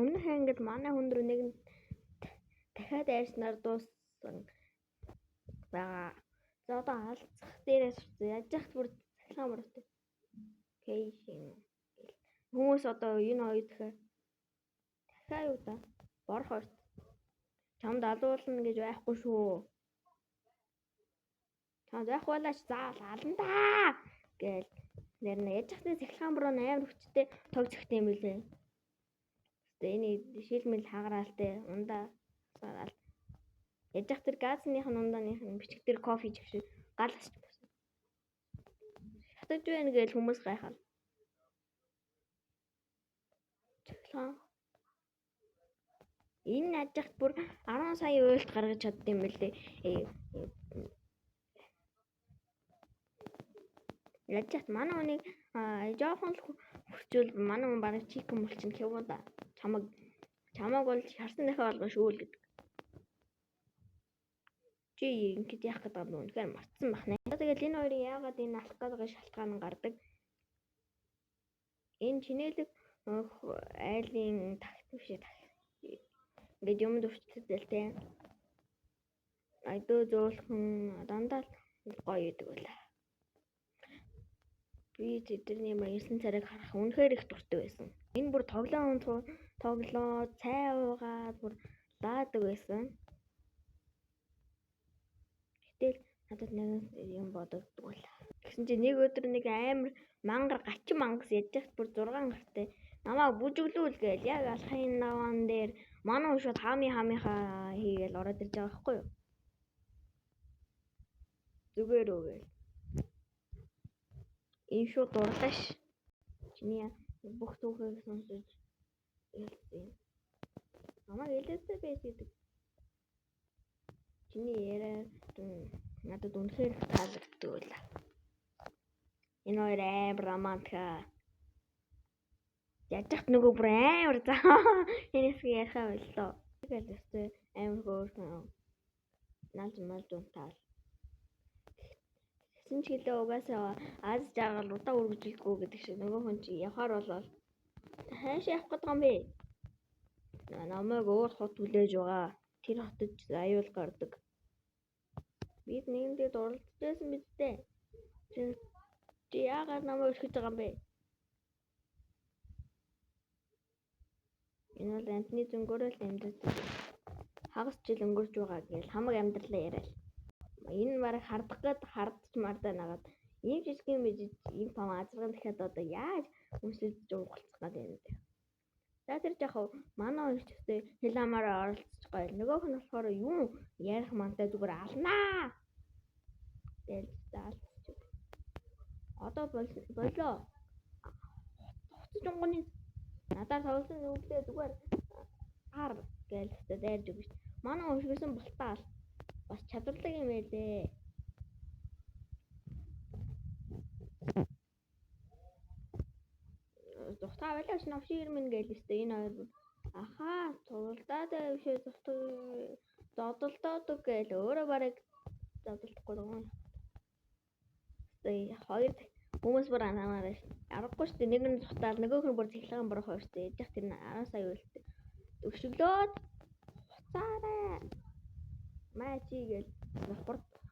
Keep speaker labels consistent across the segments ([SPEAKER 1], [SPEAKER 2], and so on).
[SPEAKER 1] Өмнөх ангид манай хүн рүү нэг дахиад айрснаар дууссан байгаа. За одоо алцах дээрээс яаж яхад бүр цахилгаан мөрөдтэй. Кейшин. Хүмүүс одоо энэ хоёр дахиад юу та? Борох хоёр. Чамд алуулна гэж байхгүй шүү. Чамд байх болооч заавал ална да гээл нэрнэ яаж яхад цахилгаан мөрөө амар хүчтэй тог зөхтэй юм билээ. Эний шилмэл хагараалтай ундаа сараал. Яаж яхад тэр газных нь ундааных нь бичиг дээр кофе жигш гал асч болсон. Хатаж байна гээл хүмүүс гайхал. Цахилгаан. Энэ яаж яхад бүр 10 сая уйлт гаргаж чаддсан юм билээ. Яаж яхад манай хүнийг жоохон хүчүүл манай хүн бараг чикэн болчихно гэв да. Чамаг бол харсан дахиад болгоо шүүл гэдэг. Чи ингэж яах гэдэг юм бэ? Үнэхээр мартсан бахна. Тэгэл энэ хоёрын яагаад энэ алах гэдэг шалтгаан нь гардаг. Энэ чинэлэг айлын тагт биш ингээд юм өвчтөлтэй. Айдөө зөөлхөн дандаа гоё идэг байлаа. Би тэдний баярсан царайг харах үнэхээр их дуртай байсан. Энэ бүр тоглоо цай уугаад бүр лаадаг байсан. Гэтэл надад нэг юм бодогддог байлаа. Гэсэн чинь нэг өдөр нэг амар мангар гачин мангас яж хат бүр 6 гартай намайг бүжиглүүл гээл яг алхахын наван дээр манай хүн шууд хамийнхаа хийгээл ороод ирж байгаа байхгүй юу? Зүгээр үгээл. Энэ шууд дурлааш. Чиний бүх түүхийг сонсож ялцсан. Намайг Элизабет гэдэг. Чиний яриа надад үнэхээр таалагддаг байлаа. Энэ хоёр амар романтика. Яаж ч нөгөө бүр амар заа. Энэс яхаа байлаа. Тэгэл өстэй амар хөөрхөн. Наалж унтаал. Гэсэн ч гэлээ угаасаа аз жаргал удаа үргэлжлэхгүй гэдэг шиг нөгөө хүн чи явахаар болоо. Хааш явах гэдэг юм бэ? Намайг өөр хот хүлээж байгаа. Тэр хотод аюул гардаг. Бид нэгэндээ дурлажсэн биз дээ. Чи яагаад намайг өшгөж байгаа юм бэ? Энэ бол амтны зөнгөөрөө л амьддаг. Хагас жил өнгөрч байгаа гэж хамаг амьдралаа яриад. Энэ баг хардж мардаа нагаад ийм жижигэн мэж ийм том азарган дахиад одоо яаж өмсөж уулзах гэдэг юм бэ? За тэр жахав манай хоёр ч гэсэн хэл амаараа оролцож гоё. Нөгөөх нь болохоор юу ярих мантай зүгээр алнаа. Тэгэл заалч. Одоо болоо. Хоцож онгоны надаар тоглосон үгдээ зүгээр хар гээл хэвээр дайрж өгч. Манай өшгөрсөн бултаал бас чадварлаг юм байлээ. Зухтаа байлаач навшир минь гээл өстэй энэ хоёр ахаа туулдаад бишээ зодолдоод гээл өөрөө барыг зодолдохгүй юм. Тэ хоёр хүмүүс бүр анаараш аргагүй шүү дээ. Нэг нь зухтаал нөгөөх нь бүр цахилгаан борох хоёр шүү дээ. Яг тэр 10 сая үлдээ. Өшөглөөд хуцаарай. Маа чи гээл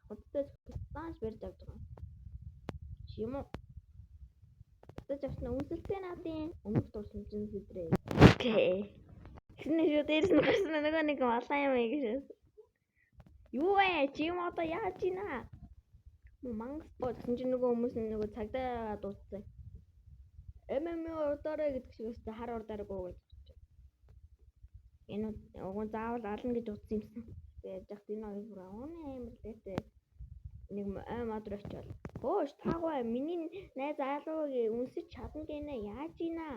[SPEAKER 1] худалдаж тааш барьж авч байгаа. Чим үү? Худалдаж авсан үнсэлтэй наадын өмнөх дурсан чинь сэтрээ. Окей. Эхний шүү дээрс нь гарсан нөгөө нэг малаа юм гэж. Юу вэ? Чим одоо яаж ийна? Мангас бод гэсэн чинь нөгөө хүмүүс нөгөө цагдаа дууссан. Урдаараа гэдэг шиг өстэй хар урдаараагүй гэж. Энэ уган заавал ална гэж утсан юмсан. Тэгээд яг энэ хоёр бүр амар лээтэй нэг мод руу очивол. Хөөш таагүй миний найз аалууг үнсэж чадна гинэ яаж ийна?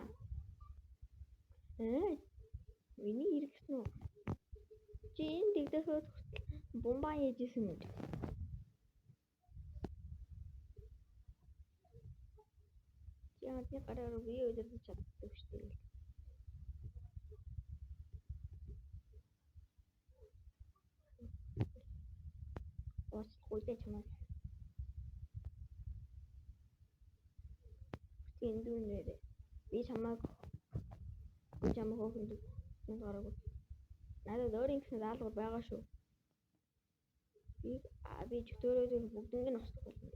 [SPEAKER 1] Миний хэрэгсэн үү? Чи энэ дэгдэхөд бомбаа хийжсэн үү? Яа би гараар би өдөрч чаддаг шүү дээ. Уучлаарай чамаа. Тийм дүнээр би чамайг чамаа хөөхөнд нэг гараагүй. Надад өөрийн гэсэн даалгавар байгаа шүү. Би чөтгөрөөд бүгднийг нь устгах болно.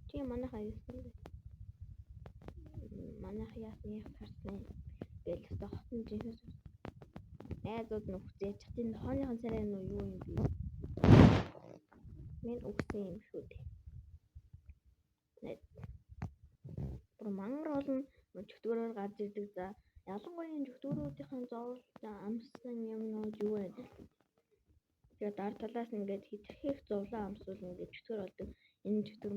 [SPEAKER 1] Чи манайхаа яасан бэ? Манайх яасны харсан. Гээл өстө хотын жинхэнэ найзууд нь хүзээж чинь хооныхон царай нь юу юм бэ? Мен үгсэн юм шүү дээ. Бүр мангар олон чөтгөрөөр гарч ирдэг за. Ялангуяа чөтгөрүүдийн зовлон амссан юмнууд юу вэ? Тэгээд ар талаас нь ингээд хитрхийх зовлон амсвал ингээд чөтгөр болдог. Энэ чөтгөр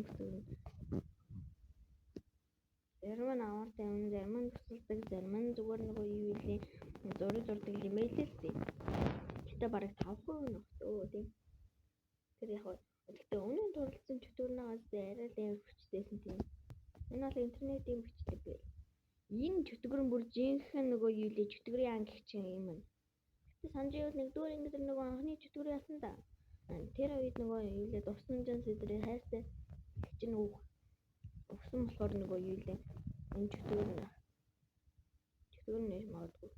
[SPEAKER 1] зарим нь аваартай юм, зарим нь тусалдаг, зарим нь зүгээр нэг юу илээ зурдаг юм байл л дээ. Гэтэ бараг 5% нөхөө тийм. Тэр яг гэхдээ өнөө дурлцсан чөтгөрнөөс арай л амар хүчтэйсэн тийм. Энэ бол интернетийн бичдэг бай. Энэ чөтгөр нь бүр жинхэнэ нөгөө юу илээ чөтгөрийн анги гэх чинь юм байна. Гэтэ санаж явал нэгдүгээр ингэ тэр нөгөө анхны чөтгөр яасан да. Тэр үед нөгөө юу илээ дуссан жан сэдрээ хайртай чинь өгсөн болохоор нөгөө юу илээ энэ чөтгөр нэр магадгүй.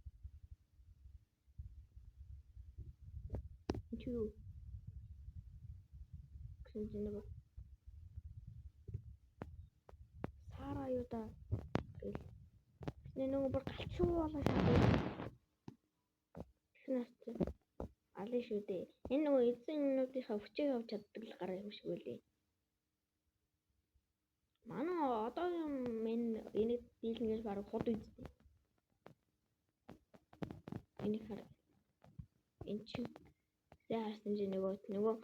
[SPEAKER 1] Чүү гэсэн нөгөө сара юу да гэл нөгөө бүр галчуу болоо шатаа. Тэгнэс аль шүү дээ. Энэ нөгөө эзэн юмнуудынхаа хүчийг авч чаддаг л гараа юм шиг үлээ. Манай одоогийн мен энийг дийлнээс бараг хот үйдтэй. Энийг хар. Энд чи харсан чи нөгөө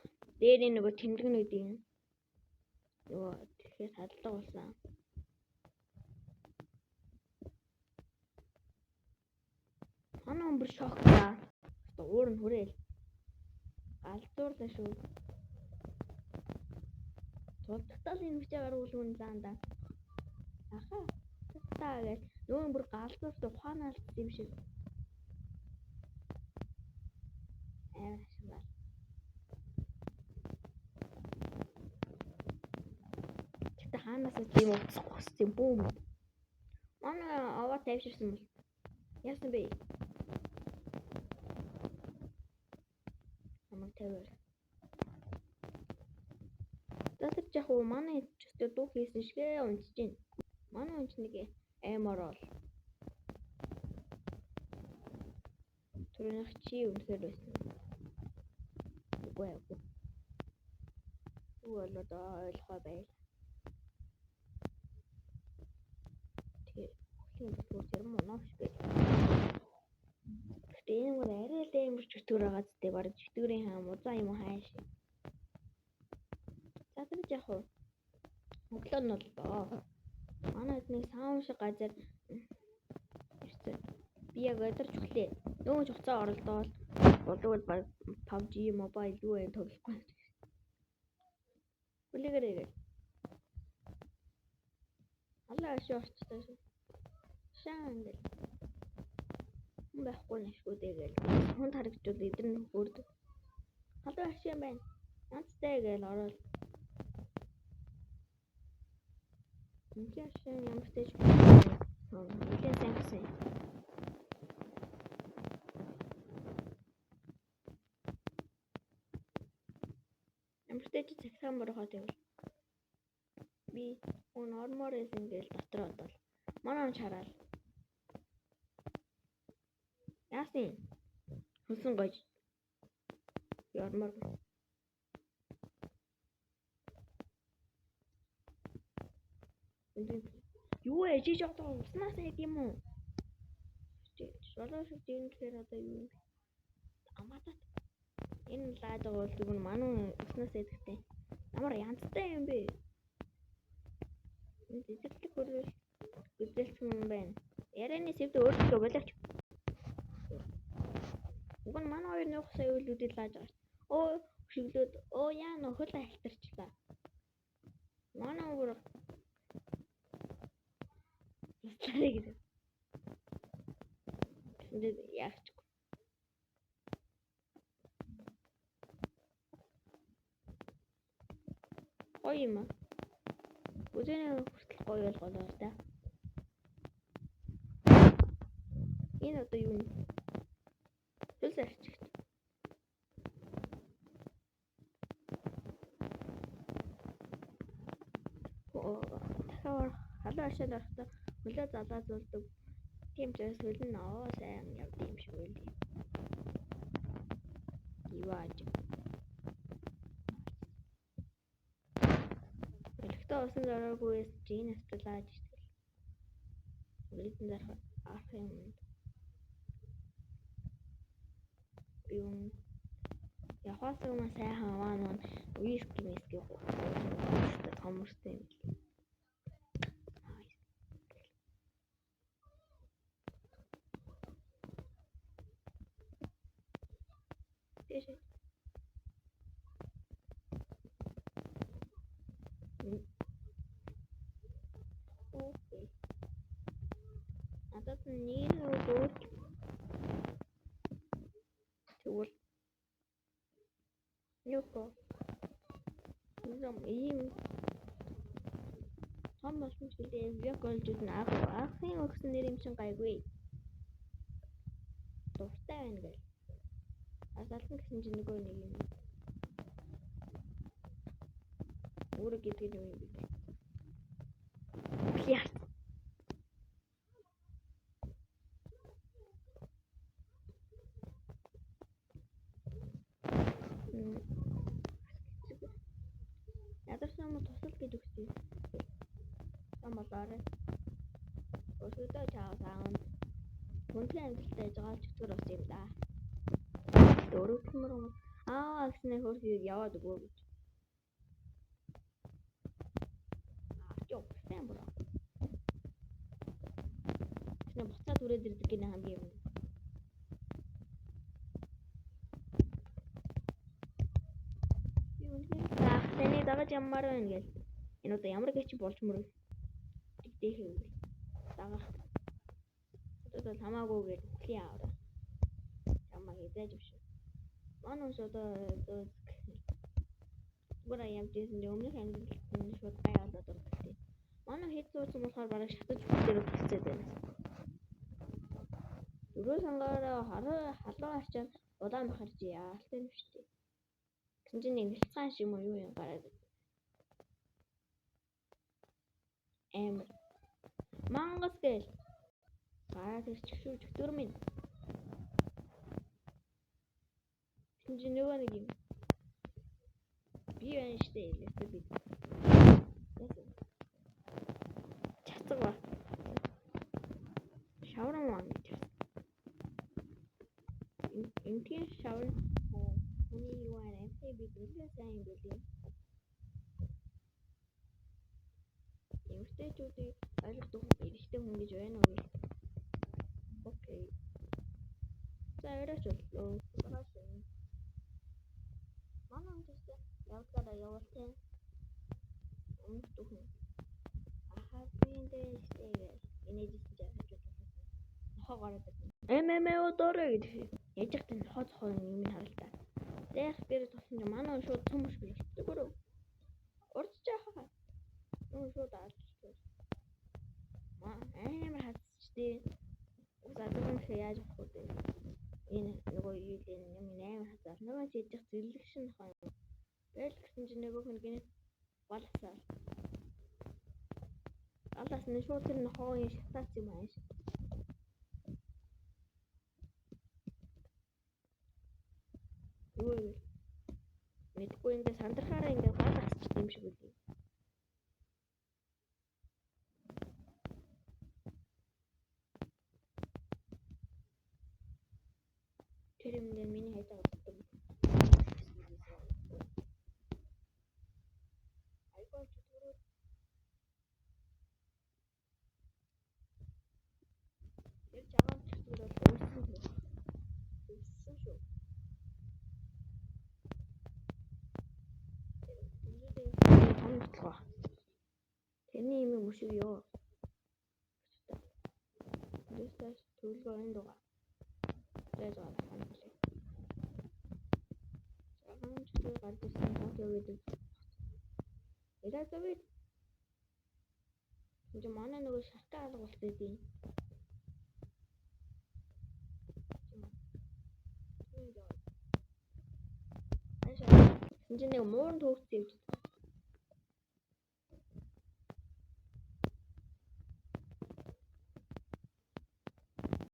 [SPEAKER 1] дээрээ нөгөө тэмдэгнүүдийн нөгөө тэгэхээр хадлага болсон. Манай өмбөр шокта. Уур нь хүрээл. Галзуурлаа шүү. Тулталтал энэ хүчээ гаргуулгын заанда. Аха. Таа гэж нөгөө бүр галзуурт ухаанаас юм шиг. Ашиглаа. Гэтэ хаанаас тийм утсах юм бүүм. Манай аваа тавьширсан бол. Яасан бэ? Амаг тавиар. Тэр яг уу манай ч дуу хийсэн шигээ унтж гин. Манай унч нэг амар бол. Түрүүнх чи үнэхээр байсан. Үгүй. Юу болоод ойлгоо байл. Тэр зарим моноош бай. Гэтэ энэ арай л амар чөтгөр байгаа зү бараг чөтгөрийн хаан музаа юм хааш. За тэр яг уу өглөө нь боллоо. Манай нэг саун шиг газар ирсэн. Би яг өдөрч өглөө. Нөөж уцаа оролдоод болдог бол PUBG Mobile юу вэ тоглохгүй. Үлэгэрээ. Алаа шоорттой шүү. Шаан гэл. Байхгүй нэшгүй дээгэл. Хүнд харагдвал эдэр нь хөрдөг. Халуун ашиг байна. Янцтай гээл ороод. Үнэхээр шин ямар ч юм. Үнэхээр сайн гэсэн. Ямар ч цагтаа мөрөхөд юм. Би нормоор эсэн гээл дотроо бол. Манай чараал. Яасан? Хөсөн гож. Ярмар. Юу ээж одоо уснаас яд юм уу? Шолоош дийнхээр одоо юу юм? Аматат. Энэ лаад бол зүг манай уснаас ядагтай. Ямар янзтай юм бэ? Энэ зэвлэг хөрвөл үзэлсэн юм байна. Ярианы сэвд өөртөө болооч. Уг нь манай хоёр нөх сая үлүүдэл лааж байгаа. Оо шиглүүд яа нөхөл альтарчлаа. Манай өөр Яах гоё юм аа. Үзэнэ хүртэл гоё болгоо та. Энэ одоо юу юм? Түлс арчигт. Дахиад халуун аршаад орохдоо хөлөө залаад зулдаг. Тийм ч эсвэл нь сайн явд юм шиг үл. Иваач. Эхтээ усан зороогүйс жин астлаад итгэл. Үлдэн зарах арах юм. Юм. Яхаас юм сайхан маань виски миски хомстой юм. Тэшээ. Окей. Надад нэг өгөөч. Тэгвэл Юко. Ийм том болсон зүйлээ яг олж үзэн ахын өгсөн нэр юм чин гайгүй. Дуртай байна гэл. Асаалтан гэсэн чинь нөгөө нэг юм. Өөрөө гэдэг юм бэ? Яа. Ядарсан юм тусал гэж өгсөн. Самолаарэ. Өсөдөө чаавсан. Хүндлэн амжилттай жагаал чөтгөр ус юм да. Дөрөвмөр юм. Гэснээр хөрхийг яваад өгөө гэж. Чоо, сэмбра. Тэний буцаад үрээд ирдэг гинэ хамгийн юм. Тэний дагаж ямар байна гээл. Энэ одоо ямар гэж болж мөрөө. Тэгдэхээ үгүй. Дагах. Одоо хамаагүй гэж үхлийн аваа. Чамаа хийж биш. Манус одоо гураа юм дийсэн өмнөх англи шууд байгаад ордог. Манай хэд суудсан болохоор бараг шатаж дээр төсцөөд байна. Дөрөв сангаараа халуун арчаад удаан бахарч яалтай юм шүү дээ. Тэгсэн чинь нэг нэлцгаан шиг юм юу гараад. Мангас гээл. Гараад ирчих шүү чөтгөр минь. Тэгсэн чинь нөгөө нэг юм. Би байна штэ илээсээ би. Чацаг ба. Шавран маань. Ингийн шавран хүний юу аа би билээ сайн билээ. Эмэгтэйчүүдийг ойлгодог эрэгтэй хүн гэж байна уу? Окей. За яриач боллоо. Манай үнэтэй явуулаараа явуултын. Өмнөдөхөн. Бинтэй стейгээ. Энэжсэн жаа хажууд болно. Нохоогоор дөрөө гэж. Яж ихтэй хоц юм харалтаа. Дэх дээр тусан юм манай шууд цөмөш гэж болчихгоо. Урдч яахаа. Нөө шууд аалчихсан. Амар хацчтэй. Уусаад юм яаж авах вэ? Энэ нөгөө юу л юм амар хацаар. Нөгөө чийж зэрлэг шин хаа. Бэл гэсэн чинь нөгөөх нь гинэ балсаа. Алаас нь шууд тэр нохоогийн шатаац юм ааш. Юу мэдгүй ингээд сандрахаараа ингээд гал асчих юм шиг үлээ. Тэр юм дээр миний хайдаа болдог. Айгоо чөтгөрөө. Тэр жагаан чөтгөрөө өөрсөн шүү. Тэрний юм мөшиг ёо. Дэстас төлгөө энэ дугаар. Зайгаа хандлаа. Жагаан чөтгөрөө гаргасан фото гэдэг. Элизабет. Энд манай нөгөө шалтгаан алга болтой тийм. Тэгсэн чинь нэг муурын төвөгцсөн юм.